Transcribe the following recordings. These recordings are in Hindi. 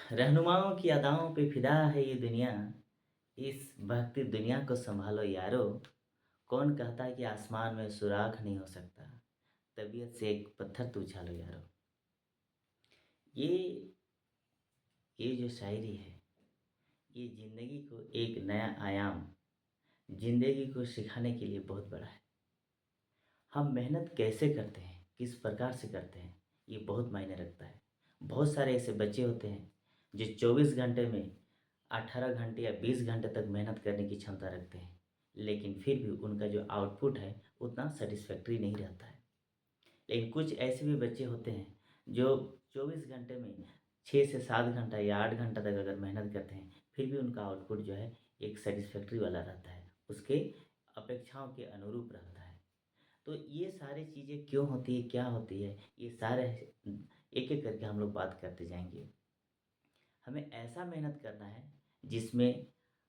रहनुमाओं की अदाओं पे फिदा है ये दुनिया, इस बहकती दुनिया को संभालो यारो। कौन कहता है कि आसमान में सुराख नहीं हो सकता, तबीयत से एक पत्थर तो उछालो यारो। ये ये जो शायरी है, ये ज़िंदगी को एक नया आयाम, ज़िंदगी को सिखाने के लिए बहुत बड़ा है। हम मेहनत कैसे करते हैं, किस प्रकार से करते हैं, ये बहुत मायने रखता है। बहुत सारे ऐसे बच्चे होते हैं जो 24 घंटे में 18 घंटे या 20 घंटे तक मेहनत करने की क्षमता रखते हैं, लेकिन फिर भी उनका जो आउटपुट है उतना सेटिस्फैक्टरी नहीं रहता है। लेकिन कुछ ऐसे भी बच्चे होते हैं जो 24 घंटे में 6 से 7 घंटा या 8 घंटा तक अगर मेहनत करते हैं, फिर भी उनका आउटपुट जो है एक सेटिस्फैक्टरी वाला रहता है, उसके अपेक्षाओं के अनुरूप रहता है। तो ये सारी चीज़ें क्यों होती है, क्या होती है, ये सारे एक-एक करके हम लोग बात करते जाएँगे। हमें ऐसा मेहनत करना है जिसमें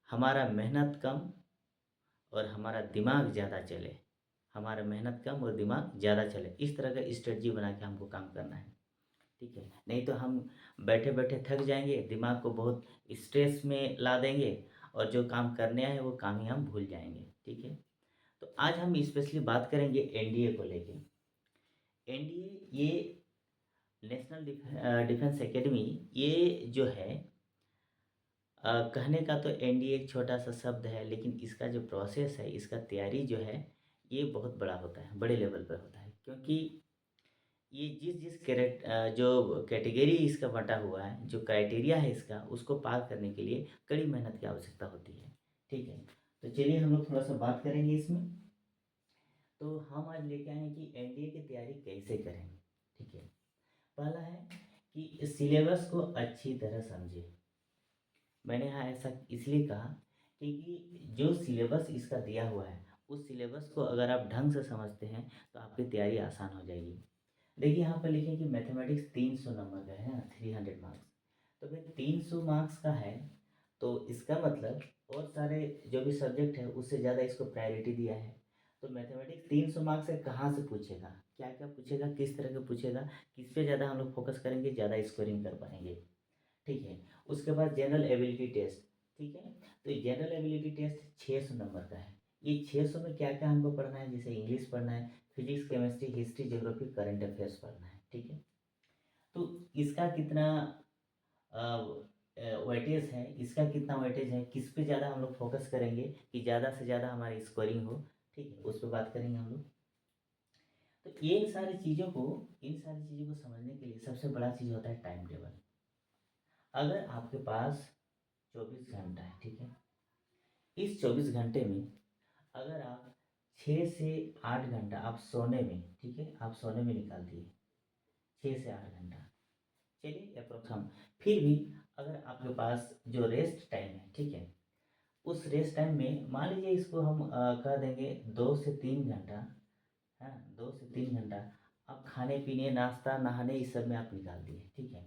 हमारा मेहनत कम और हमारा दिमाग ज़्यादा चले। हमारा मेहनत कम और दिमाग ज़्यादा चले, इस तरह का स्ट्रेटजी बना के हमको काम करना है, ठीक है? नहीं तो हम बैठे-बैठे थक जाएँगे, दिमाग को बहुत स्ट्रेस में ला देंगे और जो काम करने आए हैं वो काम ही हम भूल जाएँगे, ठीक है? तो आज हम स्पेशली बात करेंगे एनडीए को लेके। एनडीए ये नेशनल डिफेंस एकेडमी, ये जो है कहने का तो एनडीए एक छोटा-सा शब्द है, लेकिन इसका जो प्रोसेस है, इसका तैयारी जो है, ये बहुत बड़ा होता है, बड़े लेवल पर होता है। क्योंकि ये जिस-जिस जो कैटेगरी इसका बँटा हुआ है, जो क्राइटेरिया है इसका, उसको पार करने के लिए कड़ी मेहनत की आवश्यकता होती है। ठीक है? तो चलिए हम लोग थोड़ा-सा बात करेंगे इसमें। तो हम आज लेके आए हैं कि एनडीए की तैयारी कैसे करें, ठीक है? पहला है कि सिलेबस को अच्छी तरह समझें। मैंने यहाँ ऐसा इसलिए कहा क्योंकि जो सिलेबस इसका दिया हुआ है, उस सिलेबस को अगर आप ढंग से समझते हैं, तो आपकी तैयारी आसान हो जाएगी। देखिए यहाँ पर लिखे कि मैथमेटिक्स 300 नंबर का है ना, 300 मार्क्स। तो भाई 300 मार्क्स का है, तो इसका मतलब और सारे जो भी सब्जेक्ट है उससे ज़्यादा इसको प्रायोरिटी दिया है। तो मैथमेटिक्स 300 मार्क्स से कहाँ से पूछेगा, क्या क्या पूछेगा, किस तरह का पूछेगा, किस पे ज़्यादा हम लोग फोकस करेंगे, ज़्यादा स्कोरिंग कर पाएंगे, ठीक है? उसके बाद जनरल एबिलिटी टेस्ट, ठीक है? तो जनरल एबिलिटी टेस्ट 600 नंबर का है। ये 600 में क्या क्या हमको पढ़ना है, जैसे इंग्लिश पढ़ना है, physics, chemistry, history, geography, current affairs पढ़ना है, ठीक है? तो इसका कितना वेटेज है, इसका कितना वेटेज है, किस पे ज़्यादा हम लोग फोकस करेंगे कि ज़्यादा से ज़्यादा हमारी स्कोरिंग हो, ठीक है? उस पर बात करेंगे हम लोग। तो इन सारी चीज़ों को समझने के लिए सबसे बड़ा चीज़ होता है टाइम टेबल। अगर आपके पास 24 घंटा है, ठीक है? इस 24 घंटे में अगर आप 6 से 8 घंटा आप सोने में, ठीक है? आप सोने में निकाल दिए 6 से 8 घंटा, चलिए अप्रोक्स हम, फिर भी अगर आपके पास जो रेस्ट टाइम है, ठीक है? उस रेस्ट टाइम में मान लीजिए इसको हम कह देंगे 2 से 3 घंटा, है ना? 2 से 3 घंटा आप खाने-पीने, नाश्ता, नहाने इस सब में आप निकाल दिए, ठीक है?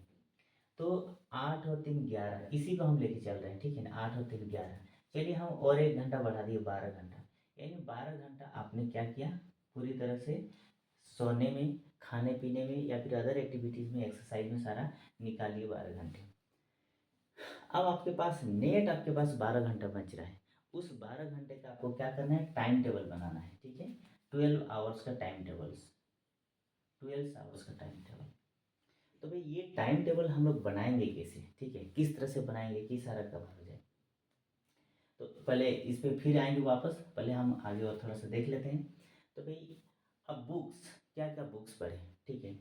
तो 8 और 3 11, इसी को हम लेके चल रहे हैं, ठीक है ना? 8 और 3 11, चलिए हम और 1 घंटा बढ़ा दिए 12 घंटा, यानी 12 घंटा आपने क्या किया, पूरी तरह से सोने में, खाने-पीने में या फिर अदर एक्टिविटीज़ में, एक्सरसाइज में सारा निकाल लिए 12 घंटे। अब आपके पास नेट आपके पास 12 घंटा बच रहा है। उस 12 घंटे का आपको क्या करना है, टाइम टेबल बनाना है, ठीक है? 12 आवर्स का टाइम टेबल्स, 12 आवर्स का टाइम टेबल। तो भाई ये टाइम टेबल हम लोग बनाएंगे कैसे, ठीक है? किस तरह से बनाएंगे कि सारा कवर हो जाए? तो पहले इस पे फिर आएंगे वापस, पहले हम आगे और थोड़ा सा देख लेते हैं। तो भाई अब बुक्स, क्या क्या बुक्स पढ़ें, ठीक है?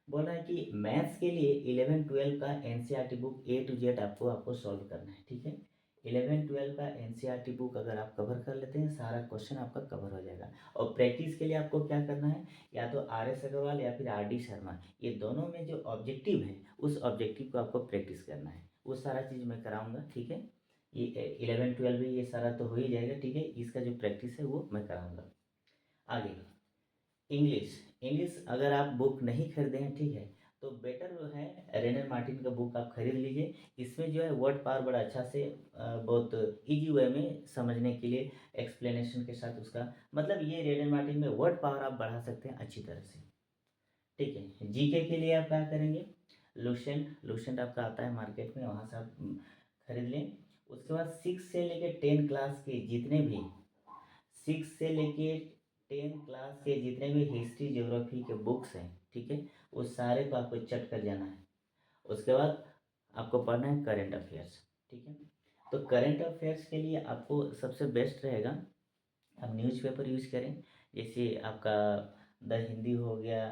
बोल रहा है कि मैथ्स के लिए 11-12 का NCERT book A to Z आपको सॉल्व करना है, ठीक है? 11-12 का एनसीईआरटी बुक अगर आप कवर कर लेते हैं, सारा क्वेश्चन आपका कवर हो जाएगा। और प्रैक्टिस के लिए आपको क्या करना है, या तो आर एस अग्रवाल या फिर आर डी शर्मा, ये दोनों में जो ऑब्जेक्टिव है, उस ऑब्जेक्टिव को आपको प्रैक्टिस करना है। वो सारा चीज़ मैं कराऊंगा, ठीक है? ये 11-12 भी ये सारा तो हो ही जाएगा, ठीक है? इसका जो प्रैक्टिस है वो मैं कराऊंगा। आगे इंग्लिश, इंग्लिश अगर आप बुक नहीं खरीदे हैं, ठीक है? तो बेटर वो है रेनर मार्टिन का बुक आप खरीद लीजिए। इसमें जो है वर्ड पावर बड़ा अच्छा से बहुत इजी वे में समझने के लिए एक्सप्लेनेशन के साथ उसका मतलब, ये रेनर मार्टिन में वर्ड पावर आप बढ़ा सकते हैं अच्छी तरह से, ठीक है? जीके के लिए आप क्या करेंगे, लूसेंट आपका आता है मार्केट में, वहाँ से आप खरीद लें। उसके बाद 6 से लेके 10 क्लास के जितने भी 6 से लेके 10 क्लास के जितने भी हिस्ट्री ज्योग्राफी के बुक्स हैं, ठीक है, उस सारे को आपको चट कर जाना है। उसके बाद आपको पढ़ना है करंट अफेयर्स, ठीक है। तो करंट अफेयर्स के लिए आपको सबसे बेस्ट रहेगा आप न्यूज़पेपर यूज़ करें, जैसे आपका द हिंदी हो गया,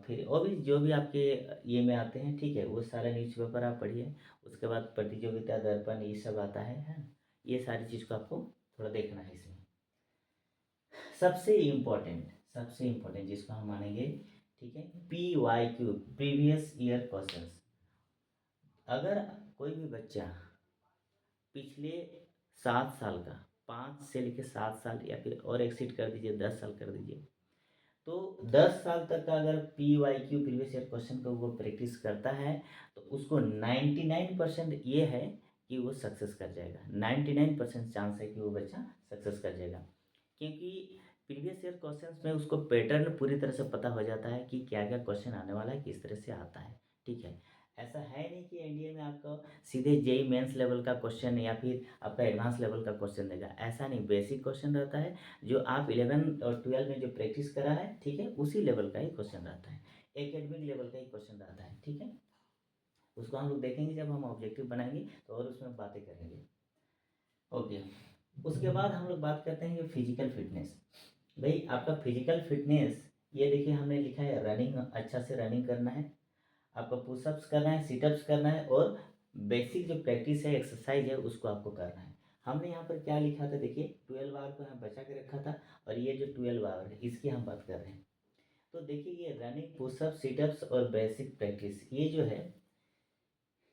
फिर और भी जो भी आपके ये में आते हैं, ठीक है, वो सारा न्यूज़पेपर आप पढ़िए। उसके बाद प्रतियोगिता दर्पण ये सब आता है ना, ये सारी चीज़ को आपको थोड़ा देखना है इसमें। सबसे इम्पोर्टेंट जिसको हम मानेंगे, ठीक है, PYQ, प्रीवियस ईयर क्वेश्चंस। अगर कोई भी बच्चा पिछले 7 साल का, 5 से लेकर 7 साल, या फिर और एक्सीड कर दीजिए 10 साल कर दीजिए, तो 10 साल तक का अगर PYQ प्रीवियस ईयर क्वेश्चन को वो प्रैक्टिस करता है, तो उसको 99% ये है कि वो सक्सेस कर जाएगा। 99% चांस है कि वो बच्चा सक्सेस कर जाएगा, क्योंकि प्रीवियस ईयर क्वेश्चंस में उसको पैटर्न पूरी तरह से पता हो जाता है कि क्या क्या क्वेश्चन आने वाला है, किस तरह से आता है, ठीक है। ऐसा है नहीं कि एनडीए में आपको सीधे जेई मेंस लेवल का क्वेश्चन या फिर आपका एडवांस लेवल का क्वेश्चन देगा, ऐसा नहीं। बेसिक क्वेश्चन रहता है, जो आप 11 और 12 में जो प्रैक्टिस करा है, ठीक है, उसी लेवल का ही क्वेश्चन रहता है, एकेडमिक लेवल का ही क्वेश्चन रहता है, ठीक है। उसको हम लोग देखेंगे जब हम ऑब्जेक्टिव बनाएंगे, तो और उसमें बातें करेंगे। ओके, उसके बाद हम लोग बात करते हैं फिजिकल फिटनेस। भाई आपका फिजिकल फिटनेस, ये देखिए हमने लिखा है रनिंग, अच्छा से रनिंग करना है, आपको पुशअप्स करना है, सिटअप्स करना है, और बेसिक जो प्रैक्टिस है, एक्सरसाइज है, उसको आपको करना है। हमने यहाँ पर क्या लिखा था, देखिए 12 आवर को यहाँ बचा के रखा था, और ये जो 12 आवर है इसकी हम बात कर रहे हैं। तो देखिए ये रनिंग, पुशअप, सिटअप्स और बेसिक प्रैक्टिस, ये जो है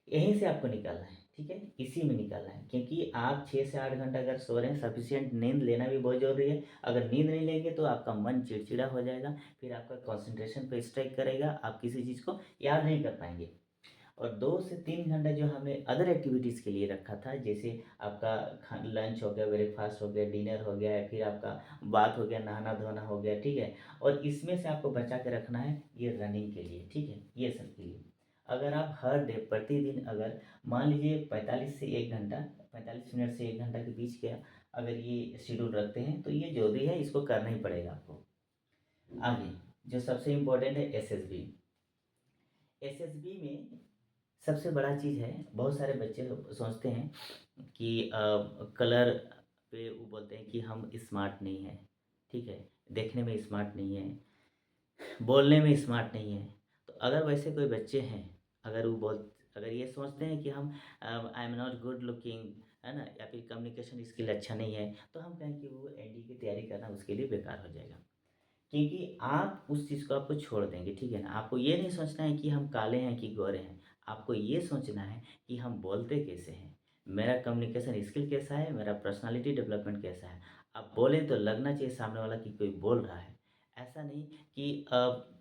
यहीं से आपको निकालना है, ठीक है, इसी में निकालना है। क्योंकि आप 6 से 8 घंटा अगर सो रहे हैं, सफिशियंट नींद लेना भी बहुत जरूरी है। अगर नींद नहीं लेंगे तो आपका मन चिड़चिड़ा हो जाएगा, फिर आपका कंसंट्रेशन पे स्ट्राइक करेगा, आप किसी चीज़ को याद नहीं कर पाएंगे। और 2 से 3 घंटा जो हमने अदर एक्टिविटीज़ के लिए रखा था, जैसे आपका लंच हो गया, ब्रेकफास्ट हो गया, डिनर हो गया, फिर आपका बात हो गया, नहाना धोना हो गया, ठीक है, और इसमें से आपको बचा के रखना है ये रनिंग के लिए, ठीक है, ये सब के लिए। अगर आप हर डे प्रतिदिन अगर मान लीजिए 45 से 1 घंटा, 45 मिनट से 1 घंटा के बीच का अगर ये शेड्यूल रखते हैं, तो ये जरूरी है, इसको करना ही पड़ेगा आपको। आगे जो सबसे इम्पोर्टेंट है एसएसबी। एसएसबी में सबसे बड़ा चीज़ है, बहुत सारे बच्चे सोचते हैं कि कलर पे वो बोलते हैं कि हम स्मार्ट नहीं हैं, ठीक है, देखने में स्मार्ट नहीं है, बोलने में स्मार्ट नहीं है। तो अगर वैसे कोई बच्चे हैं, अगर वो अगर ये सोचते हैं कि हम I am not good looking, है ना, या फिर कम्युनिकेशन स्किल अच्छा नहीं है, तो हम कहें कि वो एनडी की तैयारी करना उसके लिए बेकार हो जाएगा। क्योंकि आप उस चीज़ को आपको छोड़ देंगे, ठीक है ना। आपको ये नहीं सोचना है कि हम काले हैं कि गोरे हैं, आपको ये सोचना है कि हम बोलते कैसे हैं, मेरा कम्युनिकेशन स्किल कैसा है, मेरा पर्सनालिटी डेवलपमेंट कैसा है। आप बोलें तो लगना चाहिए सामने वाला कि कोई बोल रहा है, ऐसा नहीं कि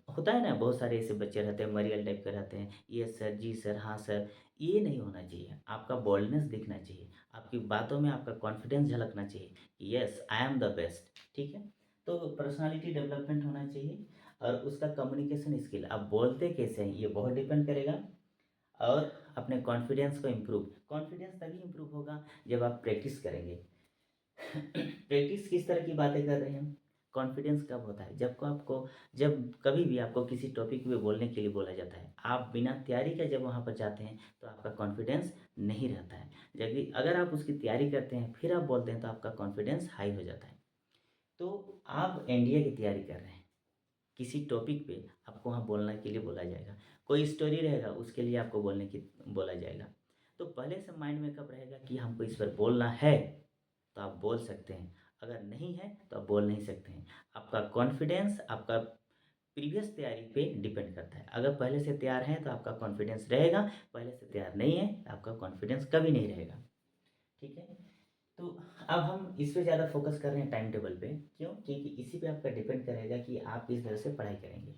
होता है ना, बहुत सारे ऐसे बच्चे रहते हैं मरियल टाइप के रहते हैं, ये सर, जी सर, हाँ सर, ये नहीं होना चाहिए। आपका बोल्डनेस दिखना चाहिए, आपकी बातों में आपका कॉन्फिडेंस झलकना चाहिए, yes I am the best, ठीक है। तो पर्सनालिटी डेवलपमेंट होना चाहिए, और उसका कम्युनिकेशन स्किल, आप बोलते कैसे हैं ये बहुत डिपेंड करेगा। और अपने कॉन्फिडेंस को इम्प्रूव, कॉन्फिडेंस तभी इम्प्रूव होगा जब आप प्रैक्टिस करेंगे। प्रैक्टिस किस तरह की बातें कर रहे हैं, कॉन्फिडेंस कब होता है, जब को आपको, जब कभी भी आपको किसी टॉपिक पे बोलने के लिए बोला जाता है, आप बिना तैयारी के जब वहाँ पर जाते हैं, तो आपका कॉन्फिडेंस नहीं रहता है। जबकि अगर आप उसकी तैयारी करते हैं फिर आप बोलते हैं, तो आपका कॉन्फिडेंस हाई हो जाता है। तो आप एनडीए की तैयारी कर रहे हैं, किसी टॉपिक पे आपको वहाँ बोलने के लिए बोला जाएगा, कोई स्टोरी रहेगा उसके लिए आपको बोलने की बोला जाएगा, तो पहले से माइंड में कब रहेगा कि हमको इस पर बोलना है, तो आप बोल सकते हैं। अगर नहीं है तो आप बोल नहीं सकते हैं। आपका कॉन्फिडेंस आपका प्रीवियस तैयारी पे डिपेंड करता है। अगर पहले से तैयार हैं तो आपका कॉन्फिडेंस रहेगा, पहले से तैयार नहीं है तो आपका कॉन्फिडेंस कभी नहीं रहेगा, ठीक है। तो अब हम इस पे ज़्यादा फोकस कर रहे हैं टाइम टेबल पे, क्यों, क्योंकि इसी पे आपका डिपेंड करेगा कि आप किस तरह से पढ़ाई करेंगे।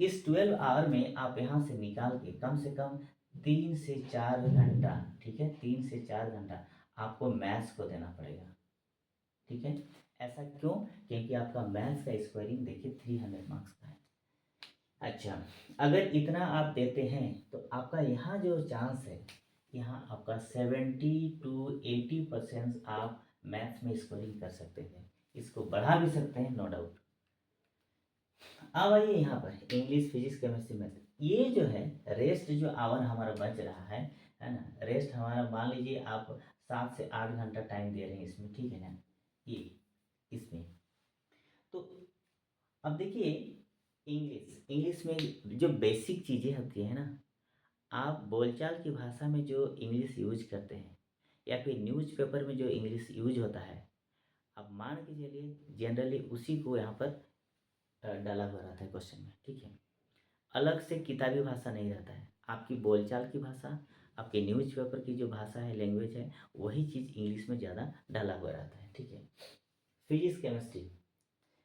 इस 12 आवर में आप यहाँ से निकाल के कम से कम 3 से 4 घंटा, ठीक है, 3 से 4 घंटा आपको मैथ्स को देना पड़ेगा, ठीक है। ऐसा क्यों, क्योंकि आपका मैथ्स का स्क्वायरिंग देखिए 300 मार्क्स का है। अच्छा, अगर इतना आप देते हैं तो आपका यहाँ जो चांस है, यहाँ आपका 70 to 80% आप मैथ्स में स्कोरिंग कर सकते हैं। इसको बढ़ा भी सकते हैं, नो डाउट। अब आइए यहाँ पर इंग्लिश, फिजिक्स, केमिस्ट्री, मैथ, ये जो है रेस्ट जो आवर हमारा बच रहा है ना, रेस्ट हमारा मान लीजिए आप 7 से 8 घंटा टाइम दे रहे हैं इसमें, ठीक है ना, ये इसमें। तो अब देखिए इंग्लिश, इंग्लिश में जो बेसिक चीज़ें होती है ना, आप बोलचाल की भाषा में जो इंग्लिश यूज करते हैं या फिर न्यूज़पेपर में जो इंग्लिश यूज होता है, आप मान के चलिए जनरली उसी को यहाँ पर डाला हुआ रहता है क्वेश्चन में, ठीक है। अलग से किताबी भाषा नहीं रहता है, आपकी बोलचाल की भाषा, आपके न्यूज़पेपर की जो भाषा है, लैंग्वेज है, वही चीज़ इंग्लिश में ज़्यादा डाला हुआ रहता है, ठीक है। फिजिक्स, केमिस्ट्री,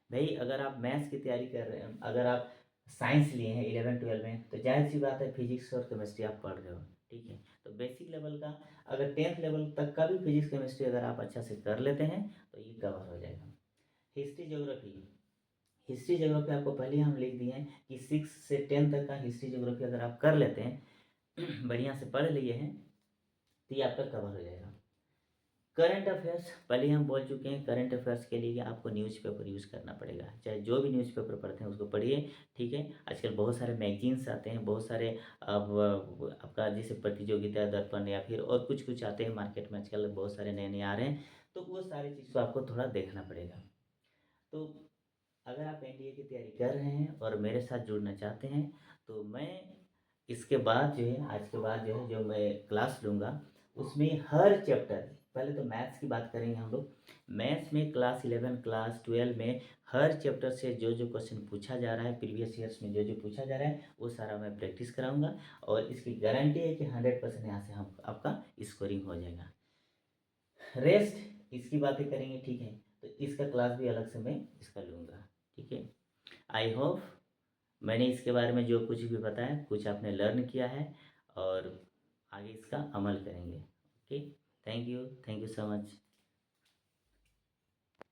भाई अगर आप मैथ्स की तैयारी कर रहे हैं, अगर आप साइंस लिए हैं 11 12 में, तो जाहिर सी बात है फिजिक्स और केमिस्ट्री आप पढ़ रहे हो, ठीक है। तो बेसिक लेवल का, अगर 10th लेवल तक का भी फिजिक्स केमिस्ट्री अगर आप अच्छा से कर लेते हैं तो ये कवर हो जाएगा। हिस्ट्री ज्योग्राफी, हिस्ट्री ज्योग्राफी आपको पहले ही हम लिख दिए हैं कि 6 से 10 तक का हिस्ट्री ज्योग्राफी अगर आप कर लेते हैं बढ़िया से पढ़ लिए हैं तो ये आपका कवर हो जाएगा। करंट अफेयर्स पहले हम बोल चुके हैं, करंट अफेयर्स के लिए आपको न्यूज़पेपर यूज़ करना पड़ेगा, चाहे जो भी न्यूज़पेपर पढ़ते हैं उसको पढ़िए, ठीक है। आजकल बहुत सारे मैगजीन्स आते हैं, बहुत सारे अब आपका जैसे प्रतियोगिता दर्पण या फिर और कुछ कुछ आते हैं मार्केट में, आजकल बहुत सारे नए नए आ रहे हैं, तो वो सारी चीज़ को आपको थोड़ा देखना पड़ेगा। तो अगर आप एनडीए की तैयारी कर रहे हैं और मेरे साथ जुड़ना चाहते हैं तो मैं इसके बाद जो है, आज के बाद जो है जो मैं क्लास लूँगा उसमें हर चैप्टर, पहले तो मैथ्स की बात करेंगे हम लोग, मैथ्स में क्लास 11 क्लास 12 में हर चैप्टर से जो जो क्वेश्चन पूछा जा रहा है, प्रीवियस ईयर्स में जो जो पूछा जा रहा है वो सारा मैं प्रैक्टिस कराऊंगा और इसकी गारंटी है कि 100% यहाँ से हम आपका स्कोरिंग हो जाएगा। रेस्ट इसकी बातें करेंगे, ठीक है, तो इसका क्लास भी अलग से मैं इसका लूँगा, ठीक है। आई होप मैंने इसके बारे में जो कुछ भी बताया कुछ आपने लर्न किया है और आगे इसका अमल करेंगे, okay. Thank you so much.